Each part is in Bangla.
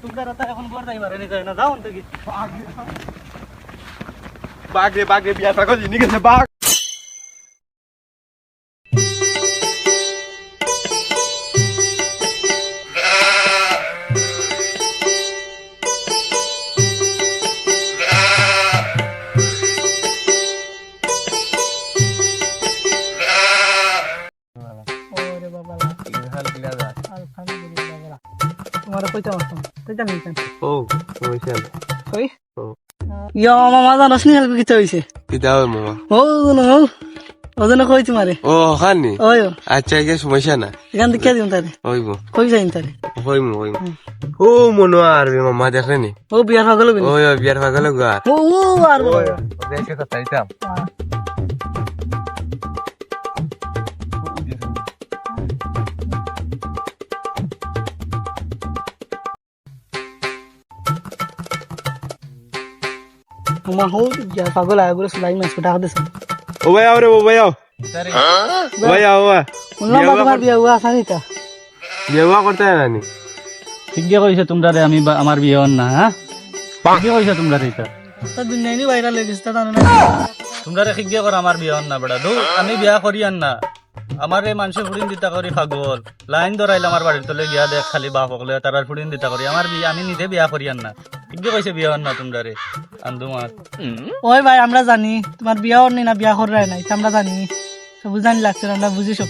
তোমরা রাতে এখন ঘর যাই মারে নি যায় না যাও অন্ত কি বাঘ রে বিয়া থাকো জিনি গেছে বাঘ ওরে বাবা আলহামদুলিল্লাহ তোমার কইতে আসো কইতা নিছেন ও কইছেন কই ইয়া মামা জানাস নি হেল্প কিতে হইছে কিদাও মামা ও না ওজনে কই তোমারে ও খানি ওই আচ্ছা কি সমস্যা না এখান থেকে দিন তারে হইব কই যাইন তারে হইম ও মনো আর মামা দেখেনি ও বিয়ার পাগল বিন ওই বিয়ার পাগল গা ও আর দেখে কথা দিতাম মামা হো বিয়ার পাগল আয় বলে সুলাই মাছ টাকা দিছ ও ভাই আও রে ও ভাই আও তারে ভাই আও উনলা তোমার বিয়া হুয়া সানিতা বিয়া করতে নানি ঠিক দিয়ে কইছে তোমরা রে আমি আমার বিয়ে হন না হ্যাঁ ঠিক দিয়ে কইছে তোমরা রে এটা তো দুনিয়া নি বাইরে লেগেছে তা জানো না তোমরা রে ঠিক দিয়ে কর আমার বিয়ে হন না বড়া দু আমি বিয়া করি আন না আমার এই মানুষ ফুড়িন দিতা করি পাগল লাইন ধরাইল আমার বাড়ির তলে গিয়া দেখ খালি বাপ হকলে তারার ফুড়িন দিতা করি আমার বিয়ে আমি নিজে বিয়া করি আন না ঠিক দিয়ে কইছে বিয়ে হন না তোমরা রে আন্দুমার ওই ভাই আমরা জানি তোমার বিয়া হন না বিয়া করাই নাই আমরা জানি সব জানি লাগছে আমরা বুঝি সব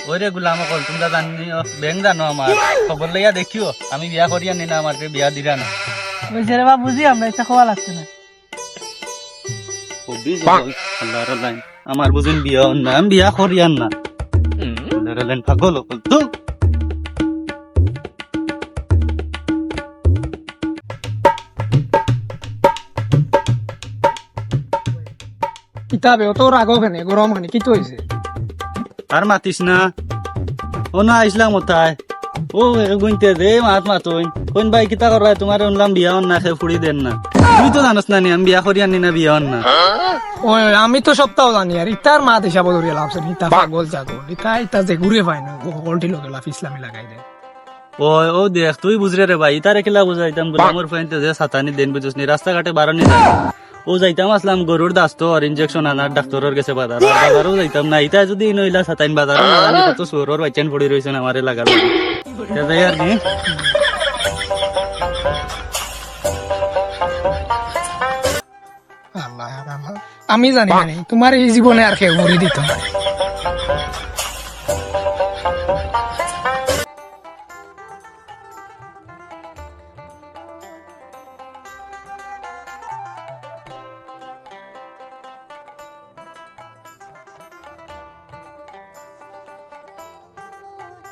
ওরে গুলাম কল তোমরা জানি ব্যাংক জানো আমার খবর লইয়া দেখিও আমি বিয়া করি আনি না আমাকে বিয়া দিরা না বুঝছে রে বা বুঝি আমরা এটা খাওয়া লাগছে না আল্লাহর লাইন আমার বুঝুন বিয়া হন না আমি বিয়া করি আন না আল্লাহর লাইন পাগল হল তো কিতাবে অত রাগ কেন গরম মানে কি তো হয়েছে আর মাতিস না ও না আইসলাম ওটাই ও গুনতে দে মাত মাতইন কোন ভাই কিতা করায় তোমার উনলাম বিয়া হন না সে ফুড়ি দেন না তুই তো জানোস না নি আমি বিয়া করি আনি না বিয়া হন না ওই আমি তো সপ্তাহ জানি আর ইতার মা হিসাব ধরিয়া লাভছে ইতা পাগল জাগো ইতা যে ঘুরে পায় না গল্টি লোকে লাভ ইসলামী লাগাই দেয় ও দেখ তুই বুঝরে রে ভাই তারে খেলা বুঝাইতাম গোলামর ফাইনতে যে সাতানি দেন বুঝছ নি রাস্তাঘাটে বারণি যায় ও যাইতাম আসলাম গরুর দাস্তর ইনজেকশন আনার ডাক্তারের কাছে বাজারও যাইতাম না ইতা যদি নইলা সাতাইন বাজারও না জানি কত সোরর বাইচান পড়ি রইছেন আমারে লাগা লাগি যাই আর কি আল্লাহ আমার আমি জানি না তোমার এই জীবনে আর কেউ ঘুরে দিত না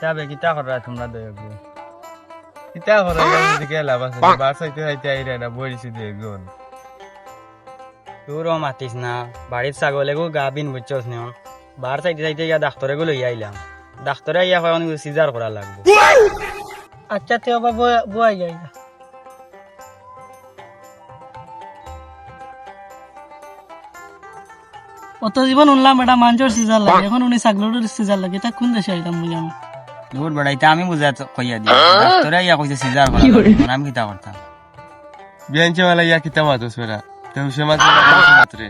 যাবে কিতা করা তোমরা দেখ কিতা করে দিকে লাভ আছে বাস হইতে হইতে আইরা না বইছি দেখুন তোরও মাতিস না বাড়ির ছাগলে গো গা বিন বুঝছস নি বার চাইতে চাইতে ইয়া ডাক্তারে গো লইয়া আইলাম ডাক্তারে ইয়া কখন সিজার করা লাগবে আচ্ছা তে বাবা বই যাই অত জীবন উনলাম এটা মাঞ্জর সিজার লাগে এখন উনি ছাগলের সিজার লাগে তা কোন দেশে আইতাম বুঝি আমি দূর বেড়াইতে আমি বুঝা কইয়া দিই ডাক্তারে ইয়া কইছে সিজার করা লাগবে আমি কিতা করতাম বিয়ানচে वाला या किता मातोस मेरा तो उसे मत मात्रे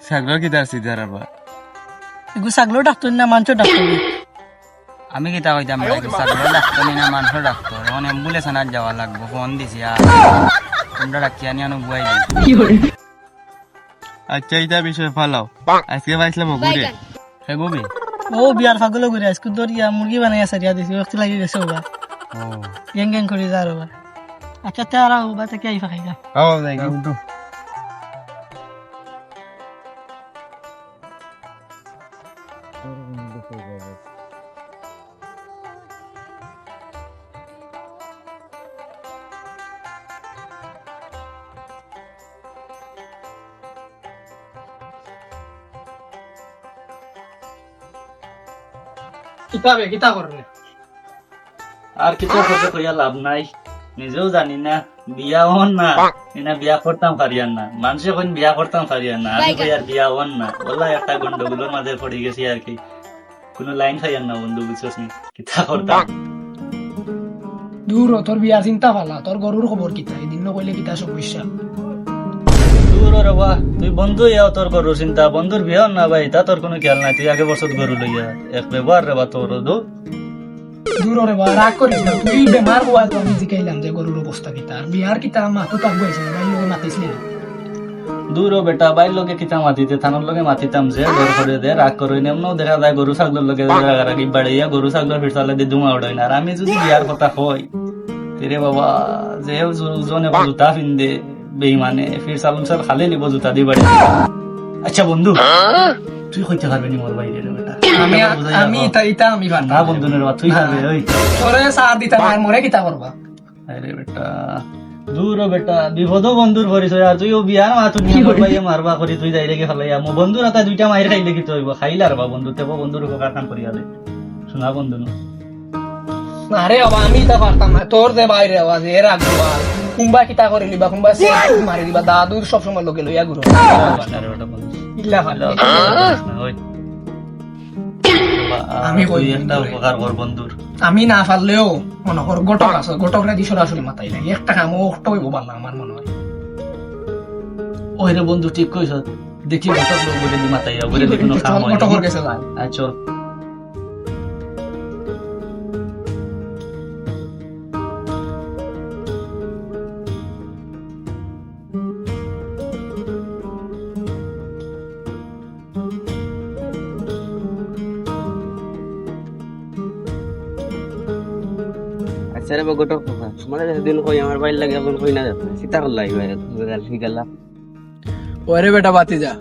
सागरो की दर सीधा रबा এগু ছাগলের ডাক্তার না মাঞ্জর ডাক্তার আমি কিতা কইতাম ছাগলের ডাক্তার না মাঞ্জর ডাক্তার এখন অ্যাম্বুলেন্স আনার যাওয়া লাগবে ফোন দিছি আর তোমরা ডাকিয়া নিয়ে আনো বুয়াই দিই अच्छा इता विषय फालाओ আজকে পাইছিলাম ঘুরে হে গোবি ও বিয়ার পাগল করে আজকে দরিয়া মুরগি বানাইয়া সারিয়া দিছি ওখানে লাগি গেছে ওবা ও গ্যাং গ্যাং করে যা রবা আচ্ছা তারা ওবা থেকে আইফা খাইগা आओ जाएगा उठो কিতাবে কিতা করলে আর কিছু করতে কইয়া লাভ নাই নিজেও জানি না বিয়া হন না এনা বিয়া করতাম পারিয়ান না মানুষে কোন বিয়া করতাম পারিয়ান না আমি কই আর বিয়া হন না বললা একটা গন্ডগোলের মাঝে পড়ে গেছি আর কি কোনো লাইন খাইয়ান না বন্ধু বুঝছস নি কিতা করতাম দূর হ, তোর বিয়ার চিন্তা ভালা, তোর গরুর খবর কিতা, এদিন নকইলে কিতা সমস্যা। দূর রে বা তুই বন্ধু ইয়াও তোর গরুর চিন্তা, বন্ধুর বিয়া না ভাই, তা তোর কোনো খেয়াল নাই, তুই আগে বছর গরু লইয়া এক ব্যবহার রে বা তোর দূর। দূর রে বা, রাগ করিস না, তুই বেমার হওয়া তো আমি জিকাইলাম যে গরুর অবস্থা কিতা, আর বিয়ার কিতা মাথো তাক গাইছে না, ভাই লোকে মাতিসলি না। দূর ও বেটা, বাইর লগে কিতা মাতিতে, থানোর লগে মাতিতাম যে ডর করে দে, রাগ করে এমনও দেখা যায় গরু ছাগলের লগে রাগারাগি বাড়াইয়া গরু ছাগলের ফিরসালে দিয়ে ধুমা উড়াই না। আর আমি যদি বিয়ার কথা কই তেরে বাবা, যে জনে জুতা ফিন্দে বেইমানে ফিরসাল উনসাল খালে নিব জুতা দিয়ে বাড়ি। আচ্ছা বন্ধু, তুই কইতে পারবি নি মোর বাইরে রে বেটা? আমি ইতা আমি পারতাম না বন্ধু রে বা, তুই পারবি ওই। তোরে সার দিতা না, আর মরে কিতা করবা? আরে বেটা দূর ও বেটা, বিপদ বন্ধুর পরিচয়, আর তুইও বিয়ার মাথু নিয়ে মোর বাইয়ে মারবা করি তুই যাই রেখে ফেলাইয়া মো বন্ধুর হাতে দুইটা মাইর খাইলে কি হইব? খাইলে আর বা বন্ধু তেবো বন্ধুর উপকার কাম করিয়া দে, শোনা বন্ধু না। আরে বাবা, আমি ইতা পারতাম না, তোর যে বাইরে আওয়াজ এ রাখবা, কুম্বা কিতা করে লিবা, কুম্বা সে মারি দিবা, দাদু সবসময় লোকে লইয়া ঘুরো আরে বেটা বন্ধু ইল্লা ভালো। আমি কই একটা উপকার কর বন্ধুর। আমি না পারলেও মনে কর গটক আছে, গটকরে দি সরাসরি মাথায় লাগে, একটা কাম ওটা হইব ভালো আমার মনে হয়। ওই রে বন্ধু ঠিক কইছ, দেখি ঘটক লোক বলে দি মাতাইয়া বলে দি কোনো কাম হয় না। গটকর কাছে যায়। চল আচ্ছা রে বগটো মানে দিন কই আমার বাইর লাগে এখন কই না সীতা কল লাগবে গালি গালা। ওরে বেটা বাতি যা,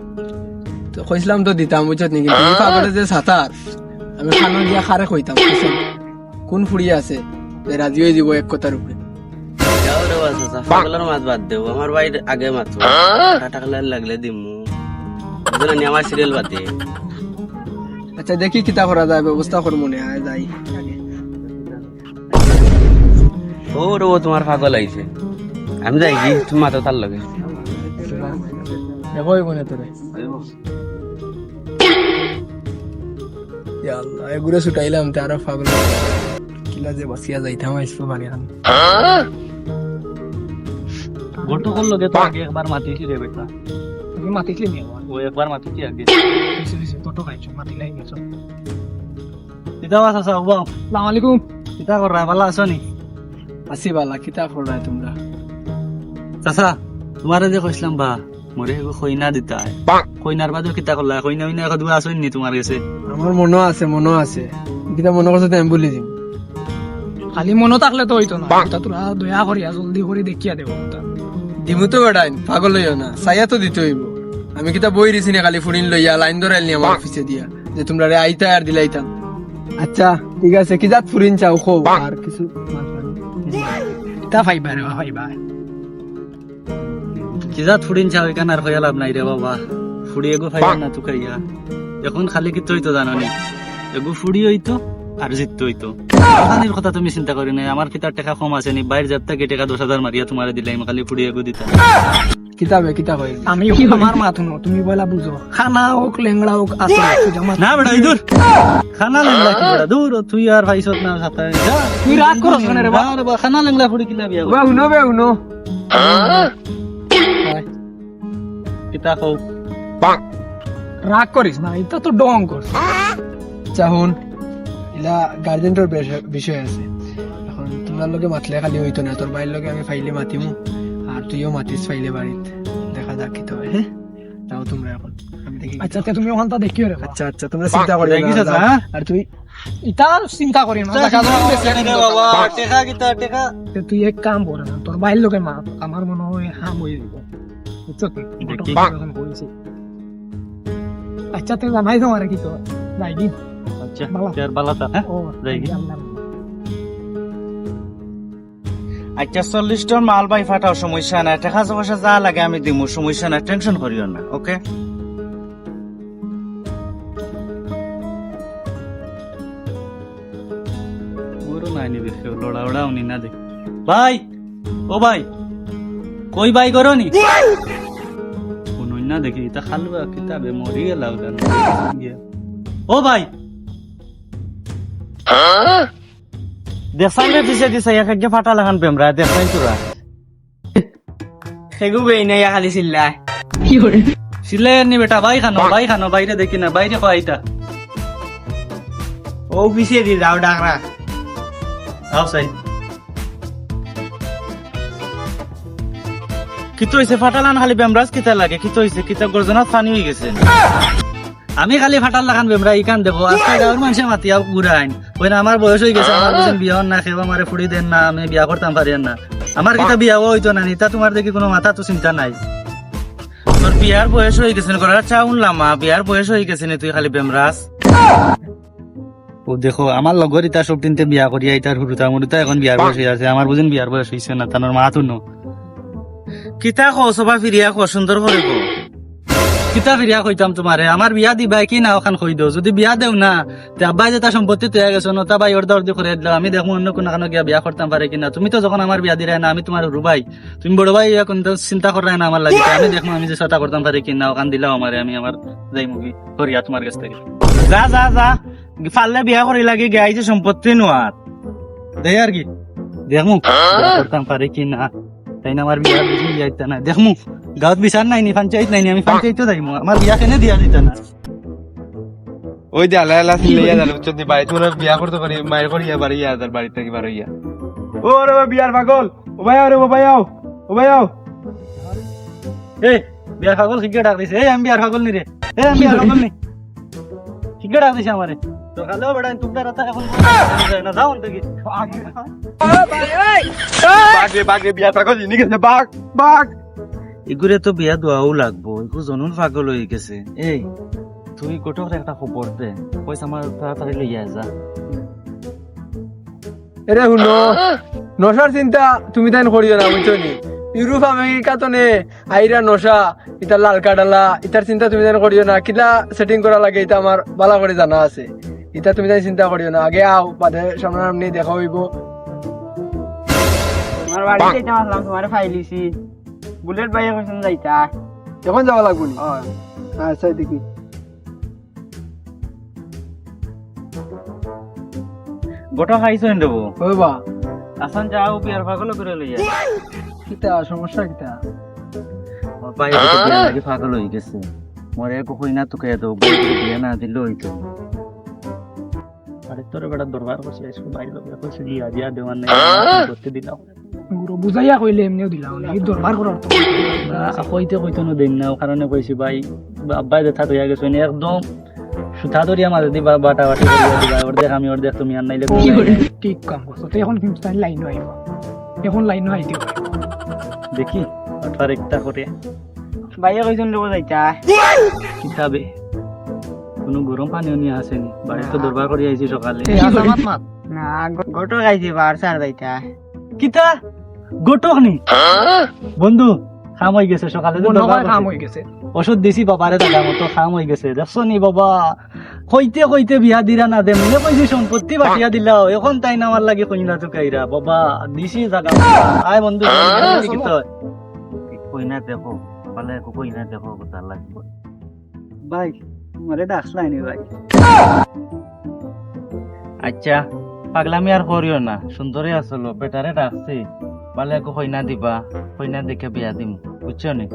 তো কইছিলাম তো দিতাম বুঝছত নাকি, তুমি পাগলে যে সাতার আমি খানা দিয়া খারে কইতাম বুঝছেন? কোন ফুড়িয়ে আছে যে রাজি হয়ে যাব এক কথার উপরে? যাও রে বাসা পাগলার মাছ বাদ দেও, আমার বাইর আগে মাছ টাকা লাগলে দিমু বুঝলা নি, আমার সিরিয়াল বাদ দে। আচ্ছা দেখি কিতা করা যায়, ব্যবস্থা কর মনে হয় যাই আগে। ও রে ও তোমার পাগল আইছে, আমি যাই কি তুমি মাথা তার লগে দেখোই মনে তোরে ইয়া আল্লাহ, এগুলো ছুটাইলাম তে আরো পাগল কিলা যে বাসিয়া যাইতাম আইসো বাড়ি আন। ঘটকর লগে তো আগে একবার মাতিছি রে বেটা, তুমি মাতিসলি নি আমার? ও একবার মাতিছি আগে। গটক আইছো, মাতি লাই গেছো। কিতা বাস আছে বাবা? আসসালামু আলাইকুম। কিতা কর রা, ভালো আছো নি? আসি বালা, কিতা কররা তোমরা? চাচা তোমারে যে কইছিলাম বা মোরে এগো কইনা দিতা, কইনার বাদে কিতা করলা? কইনা কইনা এক দুয়া আসেন নি তোমার কাছে? আমার মনও আছে, কিতা মনে করছো তো আমি বলি দিম। খালি মনে থাকলে তো হইতো না, তা তোরা দয়া করিয়া জলদি করে দেখিয়া দেবো। দিমু তো বেড়াইন, পাগল হইও না, চাইয়া তো দিতে হইব। আমি কিতা বই দিছি না খালি ফুড়িন লইয়া লাইন ধরাইল আমার অফিসে দিয়া যে তোমরা রে আইতা আর দিলাইতাম। আচ্ছা ঠিক আছে, কি জাত ফুরিন চাও খো আর কিছু তা ভাইবা রে ভাইবা, কিজাত ফুড়িন চাও এখান আর হইয়া লাভ নাই রে বাবা, ফুড়ি এগো ফাইবা না তুকাইয়া। এখন খালি কি হইতো জানো নি, এগো ফুড়ি হইতো আর জিততো হইতো। ওখানের কথা তুমি চিন্তা করি নাই, আমার পিতার টাকা কম আছে নি, বাইরে যাত্রা কে টাকা 10,000 মারিয়া তোমারে দিলাম, খালি ফুড়ি এগো দিতা। কিতাবে কিতা কই আমি আমার মাথা নো, তুমি বলা বুঝো, খানা হোক লেংড়া হোক আছে না বেটা দূর খানা লেংলা কি বেটা দূর, তুই আর ভাইছত না সাথে যা। তুই রাগ করছ না রে বা? রে বা, খানা লেংলা ফুড়ি কিলা বিয়া বা উনো বে উনো কিতা কও? রাগ করিস না, এটা তো ডং করছ। চাহুন ইলা গার্জেন্টর বিষয় আছে। এখন তোমার লগে মাতলে খালি হইতো না, তোর বাইর লগে আমি ফাইলে মাতিমু আর তুইও মাতিস ফাইলে বাড়িতে, দেখা যাক কি তো হয়। হ্যাঁ তাও তোমরা এখন আমি দেখি। আচ্ছা তুমি ওখানটা দেখিও রে। আচ্ছা আচ্ছা তোমরা চিন্তা করি দেখিস না, হ্যাঁ? আর তুই এটা চিন্তা করি না, বাবা টেকা কিতা টেকা তুই এক কাম কর না, তোর বাইর লোকে মা আমার মনে হয় হাম হয়ে যাব, বুঝছো কি? এখন কইছি। আচ্ছা তুই জানাই তোমার কি তো যাই দিন। আচ্ছা বালা। আর বালাতা হ্যাঁ ও যাই কি? আচ্ছা 40 টন মাল বাই ফাটাও, সমস্যা নাই, টাকা পয়সা যা লাগে আমি দিমু, সমস্যা নাই, টেনশন করিও না। ওকে মোরও নাই নিবে কেউ লড়া ওড়াও নি না দেখ ভাই। ও ভাই কই ভাই করো নি শুনুন না দেখি তা খালবা কিতাবে মরি গেল। ও ভাই দেখছাই রে পিছে দিছে এক এক ফাটা লাগান বেমরা দেখছাই তোরা সেগু বেই নাই খালি চিল্লায় সিলাই নি বেটা ভাই খানো বাইরে দেখি না বাইরে খাইতা ও পিছে দি যাও ডাকরা আও সাই কিতো হইছে ফাটালান খালি বেমরাজ কিতা লাগে কিতো হইছে কিতা গর্জনা পানি হই গেছে আমি খালি ফাটাল লাগান বেমরা ইকান দেবো আজকে গাঁর মানুষে মাতিয়া ঘুরাইন ওই না আমার বয়স হয়ে গেছে আমার বুঝেন বিয়া না খেবা আমারে ফুড়ি দেন না আমি বিয়া করতাম পারি না আমার কিতা বিয়াও হইতো না নিতা তোমার দেখি কোনো মাথা তো চিন্তা নাই তোর বিয়ার বয়স হয়ে গেছে গড়া চাউন লামা বিয়ার বয়স হয়ে গেছে তুই খালি বেমরাজ ও দেখো আমার লগর ইতা সব দিনতে বিয়া করিয়া ইতার হুরুতা মুরুতা এখন বিয়ার বয়স হয়ে আছে আমার বুঝেন বিয়ার বয়স হইছে না তানোর মা তুনো কিতা কো সবা ফিরিয়া কো সুন্দর করে কো কিতা ফিরিয়া কইতাম তোমারে আমার বিয়া দিবা কি না ওখান কই দাও যদি বিয়া দেও না তে আব্বাই যেটা সম্পত্তি তৈরি গেছো না তা ভাই অর্ধ করে দিলাম আমি দেখবো অন্য কোনো কারণে গিয়া বিয়া করতাম পারে কিনা তুমি তো যখন আমার বিয়া দিলে না আমি তোমার রুবাই তুমি বড় ভাই এখন তো চিন্তা করাই না আমার লাগে আমি দেখবো আমি যে সেটা করতাম পারি কিনা ওখান দিলাও আমারে আমি আমার যাই মুভি করিয়া তোমার কাছ থেকে যা যা যা ফাললে বিয়া করি লাগে গাই যে সম্পত্তি নোয়ার দেই আর কি দেখমু বিয়া করতাম পারি কিনা তাই না আমার বিয়া বুঝি যাইতা না দেখমু গাঁত বিচার নাই নি পঞ্চায়েত নাই নি আমি পঞ্চায়েতও যাইমু আমার বিয়া কেনে দিয়া দিতা না ওই যে আল্লাহ আল্লাহ সিল্লাইয়া জানো যদি বাড়ি তোমরা বিয়া করতে পারি মায়ের করিয়া বাড়ি তার বাড়ি থেকে বার হইয়া ও রে বিয়ার পাগল ও ভাই আও রে ও ভাই আও ও ভাই আও এ বিয়ার পাগল শিখে ডাক দিছে এই আমি বিয়ার পাগল নি রে এই আমি বিয়ার পাগল নি শিখে ডাক দিছে আমারে তো হ্যালো বড়া তোমরা রাতা এখন না যাও অন্তকি বাঘ রে বিয়ার পাগল জিনি গেছে বাঘ এগুলো তো বিয়া দোয়াও লাগবো এগু জনুন পাগল হয়ে গেছে এই তুই গোটক একটা খবর দে পয়সা আমার তাড়াতাড়ি লইয়া যা এরে শুনো নশার চিন্তা তুমি তাই করিও না বুঝছো নি ইউরোপ আমেরিকা তো নে আইরা নশা ইটা লাল কাডালা ইটার চিন্তা তুমি তাই করিও না কিলা সেটিং করা লাগে এটা আমার ভালো করে জানা আছে এটা তুমি তাই চিন্তা করিও না আগে আও বাদে সামনাসামনি দেখা হইব তোমার বাড়িতে এটা আসলাম তোমার ফাইলিছি বুলেট বাইরে কইছেন যাইতা এখন যাওয়া লাগবো নি আচ্ছা দেখি গোটা খাইছো দেবো ওই বা আসান যাও বিয়ার পাগল করে লইয়া কিতা সমস্যা কিতা পাই বিয়া লাগি পাগল হয়ে গেছে মরে একো কই না তোকে এত বিয়া না দিল হইতো আরে তোর বেটা দরবার করছে এসে বাইরে লোক কইছে দিয়া দিয়া দেওয়ার নাই করতে দিলাম গুরু বুঝাইয়া কইলে এমনিও দিলাম না দরবার করার তো কইতে কইতো না দিন না কারণে কইছি ভাই আব্বাই দেখা হইয়া গেছে একদম সুতা ধরিয়া মাঝে দিবা বাটা বাটি করিয়া দিবা অর্ধেক আমি অর্ধেক তুমি আর নাইলে ঠিক কাম করছো তো এখন কিন্তু লাইন আইব এখন লাইন আইতে দেখি আঠার একটা করে বাইরে কইছেন দেবো যাইতা কিতাবে কোনো গরম পানিও নিয়ে আসেনি বাড়ি তো দরবার করে আইছি সকালে না গোটো খাইছি বার সার যাইতা কিতা গোটক নি বন্ধু খাম হয়ে গেছে সকালে তো দরবার কাম করছি। হয়ে গেছে ওষুধ দিছি বাবারে দাদা মতো খাম হয়ে গেছে দেখছো নি বাবা কইতে কইতে বিয়া দিরা না দে মনে কইছি সম্পত্তি বাটিয়া দিলাও এখন তাই না আমার লাগে কইনা চুকাইরা বাবা দিছি জায়গা আয় বন্ধু কই না দেখো পালে একো কই না দেখো কথা লাগবে ভাই মারে ডাকলাই নি ভাই আচ্ছা পাগলামি আর করিও না সুন্দরী আসলো বেটারে ডাকছি পালে একো কই না দিবা কই না দেখে বিয়া দিম বুঝছো নি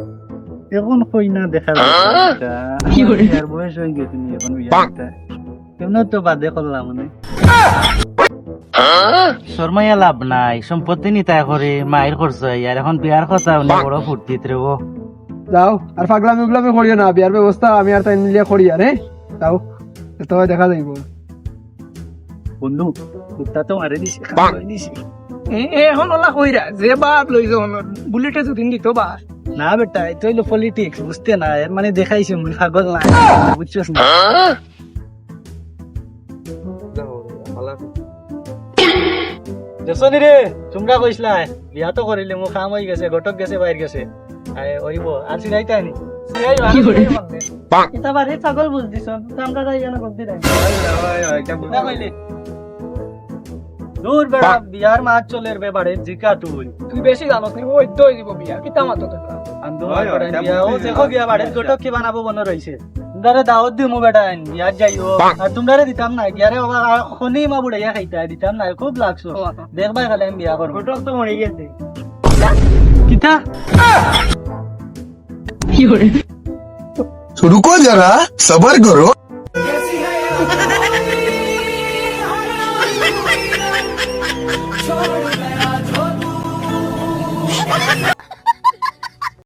এখন কইনা দেখা আর বয়স হয়ে গেছে নি এখন বিয়া দিতে কেমন তো বাদে করলাম মানে শর্মাইয়া লাভ নাই সম্পত্তি নিতা করে মায়ের খরচ আর এখন বিয়ার কথা বড় ফুর্তিত রেবো যাও আর পাগলামি উগলামি করিও না বিয়ার ব্যবস্থা আমি আর তাই মিলিয়ে করি আর যাও তো দেখা যাইব বন্ধু কুত্তা তো মারে দিছি দিছি এখন ওলা কইরা যে বাপ লই যাও বুলেটে দুদিন দিত বাস না বেটা এটা হইলো পলিটিক্স বুঝতে না এর মানে দেখাইছে মুই পাগল না বুঝছস না দেখছনি রে তোমরা কইছলা বিয়া তো করিলে মু কাম হই গেছে গটক গেছে বাইর গেছে আয় ওইব আর সিনাইতা নি কি করে এটা বারে পাগল বুঝ দিছ আমরা যাই না করতে দেই না কইলে দূর বেড়া বিয়ার মাছ চলের বে বাড়ে জিকা তুই বেশি জানোস নি ওই তো দিব বিয়া কিতা মাতো তো বিয়া ও দেখো বিয়া বাড়ে গটক কি বানাবো বন রইছে তোমরা দাওয়াত দিমু বেটা বিয়ার যাইও আর তোমরা দিতাম না গিয়ারে বাবা খনি মা বুড়াইয়া খাইতা দিতাম না খুব লাগছো দেখবাই খালি আমি বিয়া করবো ফটো তো মরে গেছে কিতা रुको जरा सबर करो